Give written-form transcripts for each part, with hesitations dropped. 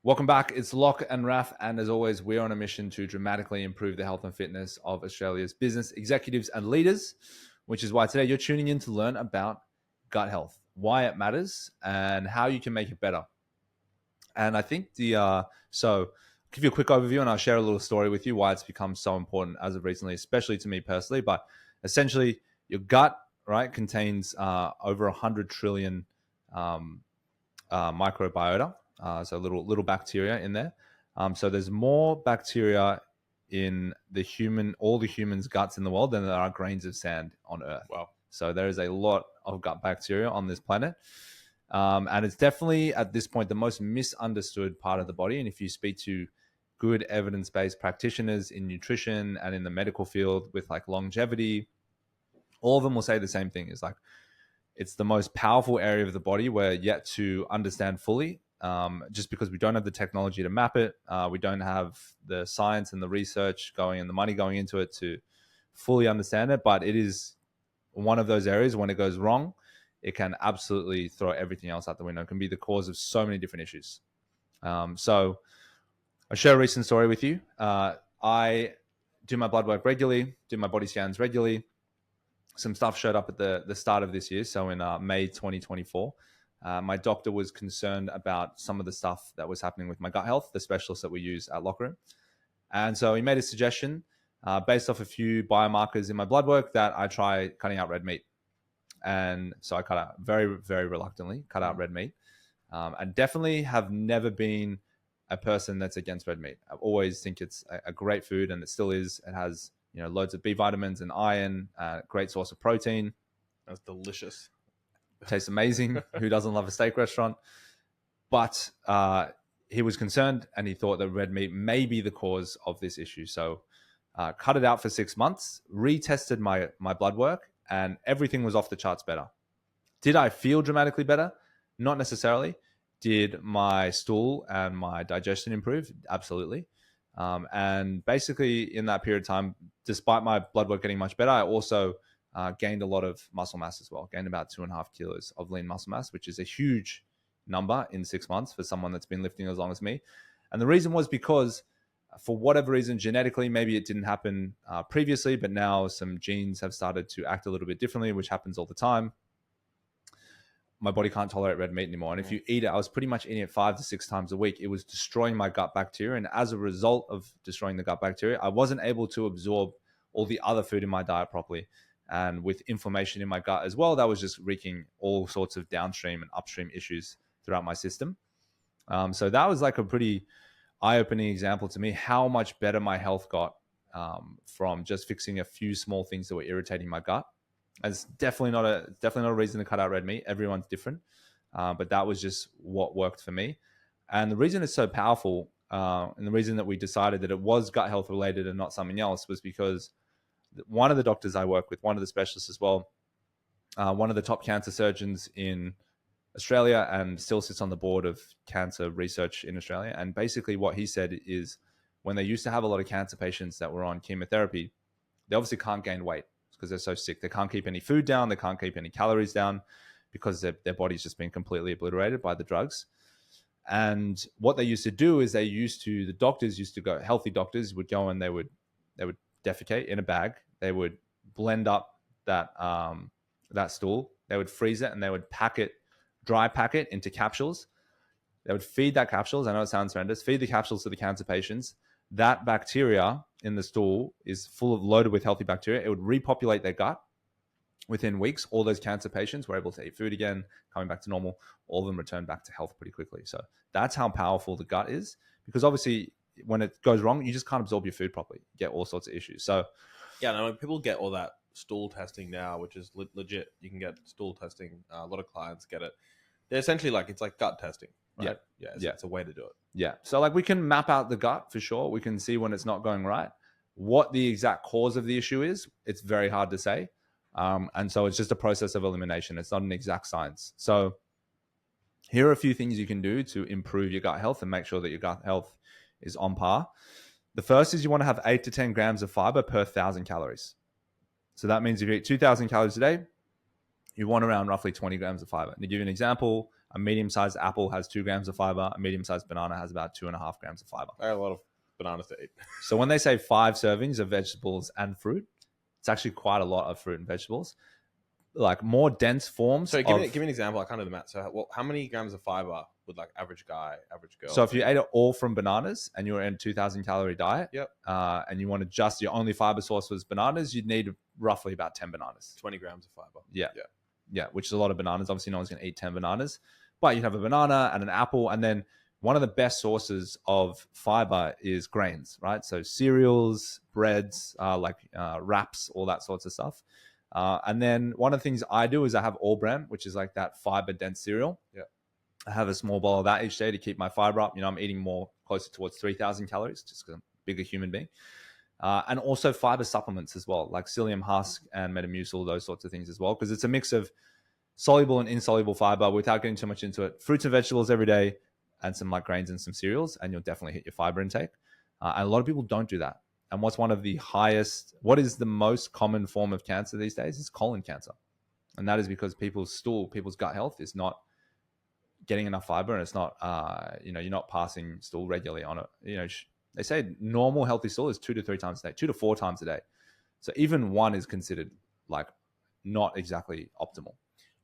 Welcome back. It's Lach and Raph, and as always, we're on a mission to dramatically improve the health and fitness of Australia's business executives and leaders, which is why today you're tuning in to learn about gut health, why it matters, and how you can make it better. And I think so I'll give you a quick overview and I'll share a little story with you why it's become so important as of recently, especially to me personally. But essentially, your gut, right, contains over 100 trillion microbiota, so little bacteria in there. So there's more bacteria in all the humans' guts in the world than there are grains of sand on Earth. Wow. So there is a lot of gut bacteria on this planet. And it's definitely at this point the most misunderstood part of the body. And if you speak to good evidence-based practitioners in nutrition and in the medical field with like longevity, all of them will say the same thing. Is like it's the most powerful area of the body we're yet to understand fully, just because we don't have the technology to map it. We don't have the science and the research going and the money going into it to fully understand it. But it is one of those areas when it goes wrong, it can absolutely throw everything else out the window. It can be the cause of so many different issues. So I'll share a recent story with you. I do my blood work regularly, do my body scans regularly. Some stuff showed up at the start of this year. So in May 2024, my doctor was concerned about some of the stuff that was happening with my gut health, the specialist that we use at Locker Room. And so he made a suggestion based off a few biomarkers in my blood work that I try cutting out red meat. And so I cut out very, very reluctantly, cut out red meat. And definitely have never been a person that's against red meat. I always think it's a great food, and it still is. It has loads of B vitamins and iron, great source of protein. That's delicious. Tastes amazing. Who doesn't love a steak restaurant? But he was concerned, and he thought that red meat may be the cause of this issue. So cut it out for 6 months, retested my blood work, and everything was off the charts better. Did I feel dramatically better? Not necessarily. Did my stool and my digestion improve? Absolutely. And basically in that period of time, despite my blood work getting much better, I also gained a lot of muscle mass as well. Gained about 2.5 kilos of lean muscle mass, which is a huge number in 6 months for someone that's been lifting as long as me. And the reason was because for whatever reason, genetically, maybe it didn't happen previously, but now some genes have started to act a little bit differently, which happens all the time. My body can't tolerate red meat anymore. And if you eat it, I was pretty much eating it 5 to 6 times a week. It was destroying my gut bacteria. And as a result of destroying the gut bacteria, I wasn't able to absorb all the other food in my diet properly. And with inflammation in my gut as well, that was just wreaking all sorts of downstream and upstream issues throughout my system. So that was like a pretty eye-opening example to me, how much better my health got from just fixing a few small things that were irritating my gut. And it's definitely not a reason to cut out red meat. Everyone's different, but that was just what worked for me. And the reason it's so powerful, and the reason that we decided that it was gut health related and not something else, was because one of the doctors I work with, one of the specialists as well, one of the top cancer surgeons in Australia and still sits on the board of cancer research in Australia. And basically what he said is when they used to have a lot of cancer patients that were on chemotherapy, they obviously can't gain weight because they're so sick. They can't keep any food down. They can't keep any calories down because their body's just been completely obliterated by the drugs. And what they used to do is the doctors used to go, healthy doctors would go and they would defecate in a bag. They would blend up that stool. They would freeze it and they would dry pack it into capsules. They would feed that capsules. I know it sounds horrendous. Feed the capsules to the cancer patients. That bacteria in the stool is loaded with healthy bacteria. It would repopulate their gut within weeks. All those cancer patients were able to eat food again, coming back to normal. All of them returned back to health pretty quickly. So that's how powerful the gut is, because obviously when it goes wrong, you just can't absorb your food properly. You get all sorts of issues. So yeah, no, people get all that stool testing now, which is legit. You can get stool testing. A lot of clients get it. They're essentially it's like gut testing. Right? Yeah. It's a way to do it. Yeah. So like we can map out the gut for sure. We can see when it's not going right. What the exact cause of the issue is, it's very hard to say. And so it's just a process of elimination. It's not an exact science. So here are a few things you can do to improve your gut health and make sure that your gut health is on par. The first is you want to have 8 to 10 grams of fiber per 1,000 calories. So that means if you eat 2,000 calories a day, you want around roughly 20 grams of fiber. And to give you an example, A medium-sized apple has 2 grams of fiber. A medium-sized banana has about 2.5 grams of fiber. I have a lot of bananas to eat. So when they say 5 servings of vegetables and fruit, it's actually quite a lot of fruit and vegetables. Like more dense forms. So give me an example. I can't do the math. So how many grams of fiber would like average guy, average girl? So if you ate it all from bananas and you were in a 2,000 calorie diet, yep. And you want to just your only fiber source was bananas, you'd need roughly about 10 bananas. 20 grams of fiber. Yeah, which is a lot of bananas. Obviously, no one's going to eat 10 bananas, but you'd have a banana and an apple. And then one of the best sources of fiber is grains, right? So cereals, breads, wraps, all that sorts of stuff. And then one of the things I do is I have all bran, which is like that fiber dense cereal. Yeah. I have a small bowl of that each day to keep my fiber up. I'm eating more closer towards 3,000 calories just because I'm a bigger human being. And also fiber supplements as well, like psyllium husk and Metamucil, those sorts of things as well, because it's a mix of soluble and insoluble fiber without getting too much into it. Fruits and vegetables every day and some like grains and some cereals, and you'll definitely hit your fiber intake. And a lot of people don't do that. And what is the most common form of cancer these days is colon cancer. And that is because people's gut health is not getting enough fiber, and it's not, you're not passing stool regularly on it. They say normal healthy stool is 2 to 3 times a day, 2 to 4 times a day. So even one is considered like not exactly optimal.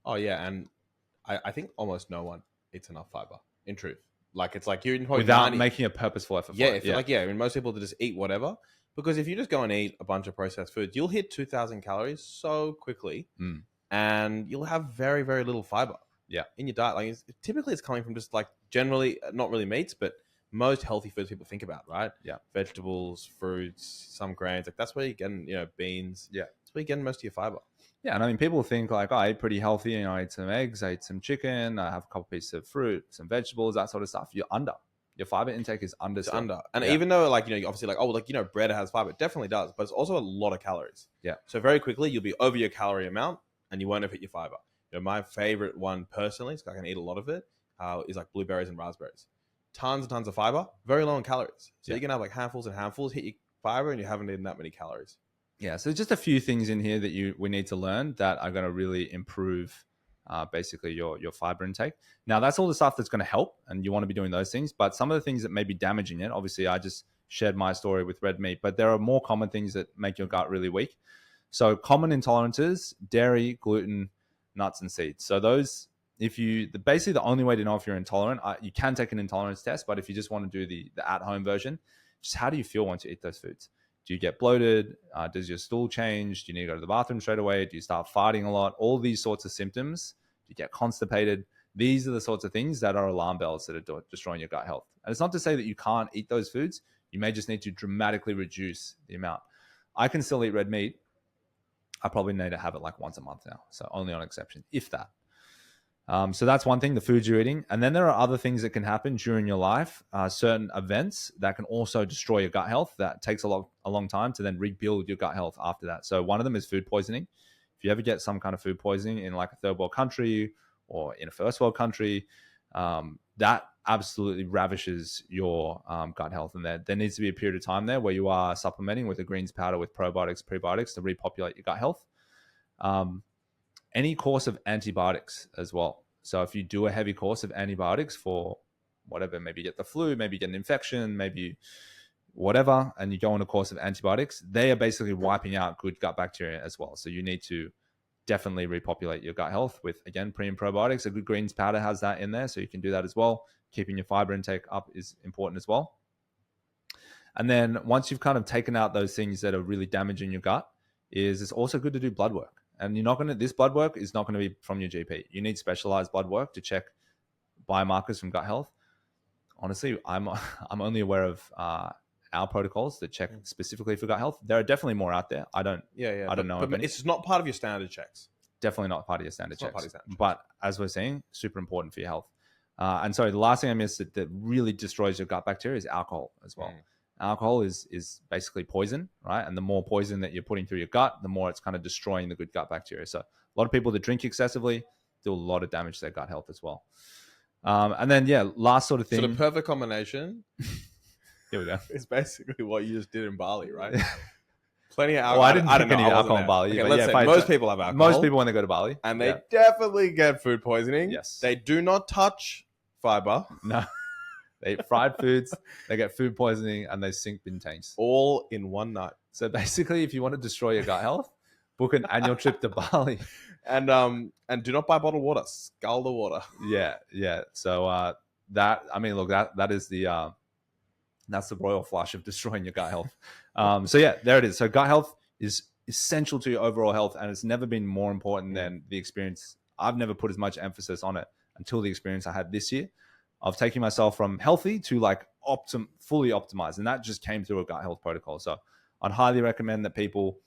Oh yeah. And I think almost no one eats enough fiber, in truth. Like it's like you're probably without making a purposeful effort. I mean, most people just eat whatever, because if you just go and eat a bunch of processed foods, you'll hit 2,000 calories so quickly, and you'll have very, very little fiber. Yeah, in your diet. Like typically, it's coming from just like generally not really meats, but most healthy foods people think about, right? Yeah, vegetables, fruits, some grains. Like that's where you're getting, beans. Yeah, that's where you're getting most of your fiber. Yeah, and I mean, people think like, I ate pretty healthy. I ate some eggs, I ate some chicken, I have a couple pieces of fruit, some vegetables, that sort of stuff. You're under. Your fiber intake is under. It's under. And even though obviously bread has fiber, it definitely does, but it's also a lot of calories. Yeah. So very quickly you'll be over your calorie amount and you won't have hit your fiber. My favorite one personally, so I can eat a lot of it, is like blueberries and raspberries. Tons and tons of fiber, very low in calories. So you can have like handfuls and handfuls, hit your fiber, and you haven't eaten that many calories. Yeah, so just a few things in here that we need to learn that are going to really improve basically your fiber intake. Now, that's all the stuff that's going to help, and you want to be doing those things. But some of the things that may be damaging it, obviously, I just shared my story with red meat, but there are more common things that make your gut really weak. So common intolerances: dairy, gluten, nuts, and seeds. So those, basically the only way to know if you're intolerant, you can take an intolerance test, but if you just want to do the at-home version, just how do you feel once you eat those foods? Do you get bloated? Does your stool change? Do you need to go to the bathroom straight away? Do you start farting a lot? All these sorts of symptoms. Do you get constipated? These are the sorts of things that are alarm bells that are destroying your gut health. And it's not to say that you can't eat those foods. You may just need to dramatically reduce the amount. I can still eat red meat. I probably need to have it like once a month now. So only on exception, if that. So that's one thing, the foods you're eating. And then there are other things that can happen during your life, certain events that can also destroy your gut health. That takes a long time to then rebuild your gut health after that. So one of them is food poisoning. If you ever get some kind of food poisoning in like a third world country or in a first world country, that absolutely ravishes your gut health. And there needs to be a period of time there where you are supplementing with a greens powder with probiotics, prebiotics to repopulate your gut health. Any course of antibiotics as well. So if you do a heavy course of antibiotics for whatever, maybe you get the flu, maybe you get an infection, maybe whatever, and you go on a course of antibiotics, they are basically wiping out good gut bacteria as well. So you need to definitely repopulate your gut health with, again, pre and probiotics. A good greens powder has that in there, so you can do that as well. Keeping your fiber intake up is important as well. And then once you've kind of taken out those things that are really damaging your gut, it's also good to do blood work. And this blood work is not going to be from your GP. You need specialized blood work to check biomarkers from gut health. Honestly, I'm only aware of our protocols that check specifically for gut health. There are definitely more out there. I don't know. But it's not part of your standard checks. Definitely not part of your standard checks. But as we're saying, super important for your health. And sorry, the last thing I missed that really destroys your gut bacteria is alcohol as well. Alcohol is basically poison, right? And the more poison that you're putting through your gut, the more it's kind of destroying the good gut bacteria. So a lot of people that drink excessively do a lot of damage to their gut health as well. And then, last sort of thing. So the perfect combination here we go. is basically what you just did in Bali, right? Plenty of Well, alcohol. I didn't don't drink know. any I wasn't alcohol in there. Bali. Okay, but let's yeah, say if I most dr- people have alcohol. Most people when they go to Bali. And they Yeah. definitely get food poisoning. Yes. They do not touch fiber. No. They eat fried foods, they get food poisoning, and they sink bintains. All in one night. So basically, if you want to destroy your gut health, book an annual trip to Bali. And do not buy bottled water. Scull the water. Yeah. So that is the that's the royal flush of destroying your gut health. So yeah, there it is. So gut health is essential to your overall health, and it's never been more important than the experience. I've never put as much emphasis on it until the experience I had this year of taking myself from healthy to like fully optimized, and that just came through a gut health protocol. So I'd highly recommend that people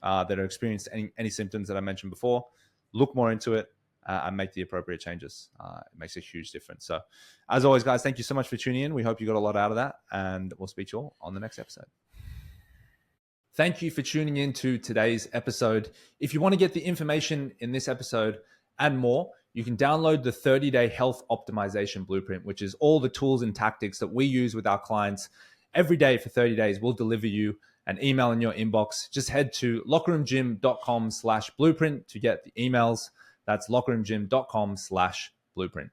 that are experiencing any symptoms that I mentioned before look more into it and make the appropriate changes. It makes a huge difference. So as always, guys, thank you so much for tuning in. We hope you got a lot out of that, and we'll speak to you all on the next episode. Thank you for tuning in to today's episode. If you want to get the information in this episode and more, you can download the 30-day health optimization blueprint, which is all the tools and tactics that we use with our clients every day for 30 days. We'll deliver you an email in your inbox. Just head to lockerroomgym.com/blueprint to get the emails. That's lockerroomgym.com/blueprint.